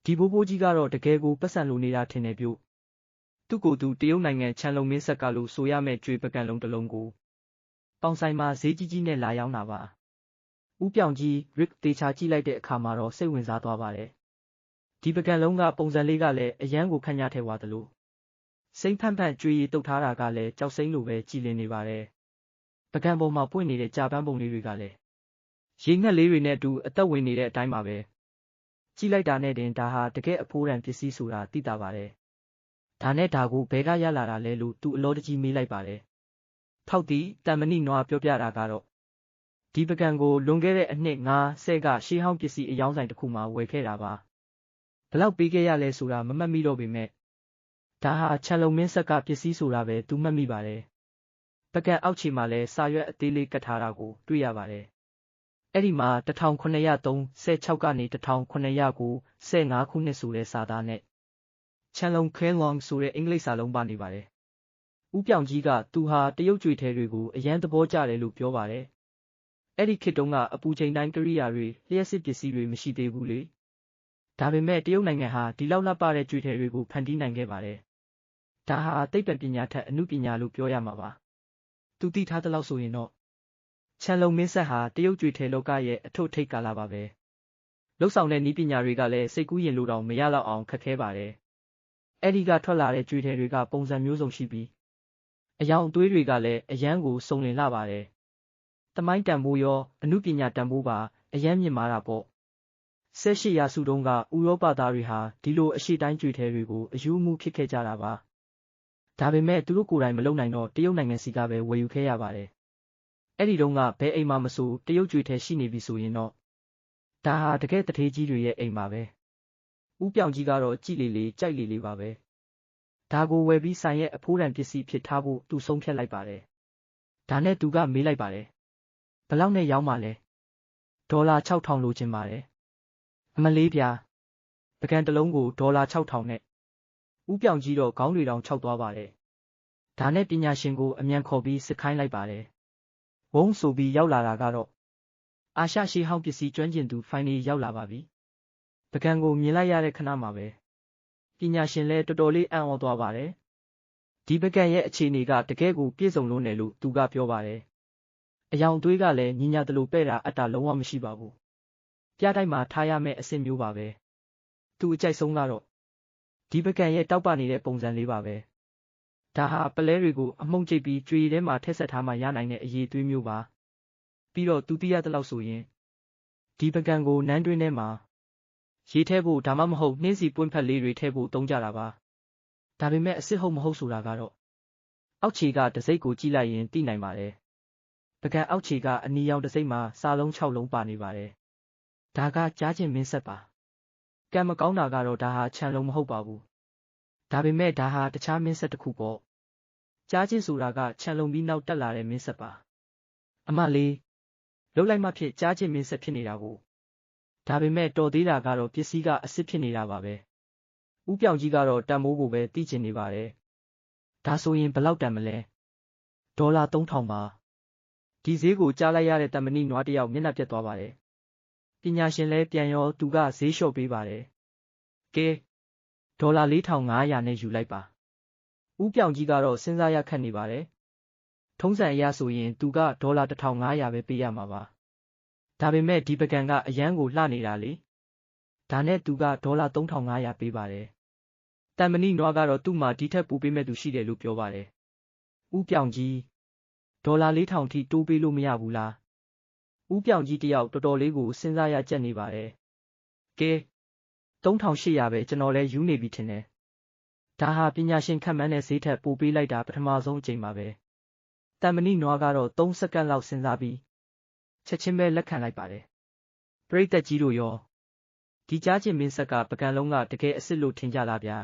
ဒီဘိုးဘိုးကြီးကတော့တကယ်ကိုပတ်စံလိုနေတာထင်တယ်ပြုတ်သူ့ကိုယ်သူတရုတ်နိုင်ငံချန်လုံမင်းဆက်ကလို့ဆိုရမယ့်ကြွေပကံလုံးတစ်လုံးကိုပေါင်ဆိုင်မှာဈေးကြီးကြီးနဲ့လာရောက်တာပါဦးပြောင်ကြီး Rick တေချာကြည့်လိုက်တဲ့အခါမှာတော့စိတ်ဝင်စားသွားပါတယ်ဒီပကံလုံးကပုံစံလေးကလည်းအရန်ကိုခန့်ညားထဲသွားသလိုစိမ့်ဖန့်ဖန့်ကြွေရည်တုတ်ထားတာကလည်းကြောက်စိမ့်လိုပဲကြည်လင်နေပါတယ်ပကံပေါ်မှာပွင့်နေတဲ့ကြာပန်းပုံလေးတွေကလည်းရေငှက်လေးတွေနဲ့အတူအသက်ဝင်နေတဲ့အတိုင်းပါပဲကြည့်လိုက်တာနဲ့တင်ဒါဟာတကယ်အဖိုးတန်ပစ္စည်းဆိုတာသိတာပါတယ်ဒါနဲ့ဒါကိုဘဲကရလာတာလဲလို့သူအလောတကြီးမေးလိုက်ပါတယ်ထောက်သည်တန်မဏိနွားပြောပြတာကတော့ဒီပကံကိုလွန်ခဲ့တဲ့အနှစ်90ကရှေးဟောင်းပစ္စည်းအယောင်းဆိုင်တစ်ခုမှာဝယ်ခဲ့တာပါဘလောက်ပေးခဲ့ရလဲဆိုတာမမှတ်မိတော့ပေမဲ့ဒါဟာချန်လုံမင်းဆက်ကပစ္စည်းဆိုတာပဲသူမှတ်မိပါတယ်ပကံအောက်ခြေမှာလဲစာရွက်အသေးလေးကတ်ထားတာကိုတွေ့ရပါတယ်အဲ့ဒီမှာ1936ကနေ1909 15ခုနှစ်ဆိုတဲ့စာသားနဲ့ချန်လုံခဲလွန်ဆိုတဲ့အင်္ဂလိပ်စာလုံးပါနေပါတယ်ဦးပြောင်ကြီးကသူဟာတရုတ်ကြွေထဲတွေကိုအရန်သဘောကျတယ်လို့ပြောပါတယ်အဲ့ဒီခေတ်တုန်းကအပူချိန်တိုင်းကိရိယာတွေလျှက်စစ်ပစ္စည်းတွေမရှိသေးဘူးလေဒါပေမဲ့တရုတ်နိုင်ငံဟာဒီလောက်လှပတဲ့ကြွေထဲတွေကိုဖန်တီးနိုင်ခဲ့ပါတယ်ဒါဟာသိပ္ပံပညာထက်အမှုပညာလို့ပြောရမှာပါသူသိထားသလောက်ဆိုရင်တော့ချန်လုံမင်းဆက်ဟာတရုတ်ကြွေထဲလောကရဲ့အထွတ်ထိပ်ကာလပါပဲလှုပ်ဆောင်တဲ့နည်းပညာတွေကလည်းစိတ်ကူးရင်လို့တောင်မရတော့အောင်ခက်ခဲပါတယ်အဲ့ဒီကထွက်လာတဲ့ကြွေထဲတွေကပုံစံမျိုးစုံရှိပြီးအယောင်အသွေးတွေကလည်းအရန်ကိုစုံလင်လာပါတယ်တမိုင်းတန်ဖိုးရောအမှုပညာတန်ဖိုးပါအရန်မြင့်မာတာပေါ့18ရာစုတုန်းကဥရောပသားတွေဟာဒီလိုအရှိတိုင်းကြွေထဲတွေကိုအယူအမှုဖြစ်ခဲ့ကြတာပါဒါပေမဲ့သူတို့ကိုယ်တိုင်မလုံနိုင်တော့တရုတ်နိုင်ငံစီကပဲဝယ်ယူခဲ့ရပါတယ်အဲ့ဒီတုန်းကဘယ်အိမ်မှာမဆိုတရုတ်ကြွေထဲရှိနေပြီဆိုရင်တော့ဒါဟာတကယ်တထေးကြီးတွေရဲ့အိမ်ပါပဲဦးပြောင်ကြီးကတော့ကြည်လေကြိုက်လေပါပဲဒါကိုဝယ်ပြီးဆိုင်ရဲ့အဖိုးတန်ပစ္စည်းဖြစ်ထားဖို့သူဆုံးဖြတ်လိုက်ပါတယ်ဒါနဲ့သူကမေးလိုက်ပါတယ်ဘယ်လောက်နဲ့ရောင်းပါလဲဒေါ်လာ6000လိုချင်ပါတယ်အမလေးဗျာပကံတစ်လုံးကိုဒေါ်လာ6000နဲ့ဦးပြောင်ကြီးတော့ခေါင်းတွေတောင်ခြောက်သွားပါတယ်ဒါနဲ့ပညာရှင်ကိုအမြန်ခေါ်ပြီးစစ်ခိုင်းလိုက်ပါတယ်ဝုန်းဆိုပြီးရောက်လာတာကတော့အာရှရှေးဟောင်းပစ္စည်းကျွမ်းကျင်သူဖိုင်နေရောက်လာပါပြီပကံကိုမြင်လိုက်ရတဲ့ခဏမှာပဲပညာရှင်လည်းတော်တော်လေးအံ့ဩသွားပါတယ်ဒီပကံရဲ့အခြေအနေကတကယ်ကိုပြည့်စုံလို့တယ်လို့သူကပြောပါတယ်အယောင်သွေးကလည်းညီညာတလို့ပဲ့တာအတ္တလုံးဝမရှိပါဘူးပြတိုက်မှာထားရမယ့်အဆင့်မျိုးပါပဲသူအကြိုက်ဆုံးကတော့ဒီပကံရဲ့တောက်ပနေတဲ့ပုံစံလေးပါပဲဒါဟာပလဲတွေကိုအမှုန့်ကျိတ်ပြီးကြွေထဲမှာထည့်ဆက်ထားမှရနိုင်တဲ့အရေးသွေးမျိုးပါပြီးတော့သူသိရတဲ့လောက်ဆိုရင်ဒီပကံကိုနန်းတွင်းထဲမှာရေထဲဖို့ဒါမှမဟုတ်နှင်းစီပွင့်ဖက်လေးတွေထဲဖို့သုံးကြတာပါဒါပေမဲ့အစ်စ်ဟုတ်မဟုတ်ဆိုတာကတော့အောက်ခြေကတစိမ့်ကိုကြည့်လိုက်ရင်သိနိုင်ပါတယ်ပကံအောက်ခြေကအနီရောင်တစိမ့်မှာစာလုံး6လုံးပါနေပါတယ်ဒါကကြားချင်းမင်းဆက်ပါကံမကောင်းတာကတော့ဒါဟာခြံလုံးမဟုတ်ပါဘူးဒါပေမဲ့ဒါဟာတခြားမင်းဆက်တစ်ခုပေါ့ကြားချင်းဆိုတာကခြံလုံးပြီးနောက်တက်လာတဲ့မင်းဆက်ပါအမလေးလှုပ်လိုက်မှဖြစ်ကြားချင်းမင်းဆက်ဖြစ်နေတာကိုဒါပေမဲ့တော်သေးတာကတော့ပစ္စည်းကအစ်စ်ဖြစ်နေတာပါပဲဦးပြောင်ကြီးကတော့တန်မိုးကိုပဲသိချင်နေပါတယ်ဒါဆိုရင်ဘယ်လောက်တန်မလဲဒေါ်လာ3000ပါဒီဈေးကိုကြားလိုက်ရတဲ့တမဏိနွားတစ်ယောက်မျက်နှာပြတ်သွားပါတယ်ပညာရှင်လည်းပြန်ရောသူကဈေးလျှော့ပေးပါတယ်ကဲဒေါ်လာ4500နဲ့ယူလိုက်ပါဦးပြောင်ကြီးကတော့စဉ်းစားရခက်နေပါတယ်ထုံးစံအရဆိုရင်သူကဒေါ်လာ1500ပဲပေးရမှာပါဒါပေမဲ့ဒီပကံကအရန်ကိုလှနေတာလေဒါနဲ့သူကဒေါ်လာ3500ပေးပါတယ်တန်မဏိနွားကတော့သူ့မှာဒီထက်ပိုပေးမဲ့သူရှိတယ်လို့ပြောပါတယ်ဦးပြောင်ကြီးဒေါ်လာ4000ထိတိုးပေးလို့မရဘူးလားဦးပြောင်ကြီးတယောက်တော်တော်လေးကိုစဉ်းစားရကြက်နေပါတယ်ကဲ3800ပဲကျွန်တော်လည်းယူနေပြီထင်တယ်ဒါဟာပညာရှင်ခန့်မှန်းတဲ့ဈေးထက်ပိုပေးလိုက်တာပထမဆုံးအကြိမ်ပါပဲတန်မဏိနွားကတော့3စက္ကန့်လောက်စဉ်းစားပြီးချက်ချင်းပဲလက်ခံလိုက်ပါတယ်ပရိသတ်ကြီးတို့ရောဒီကြားချင်းမင်းဆက်ကပကံလုံးကတကယ်အစ်စ်လို့ထင်ကြလားဗျာ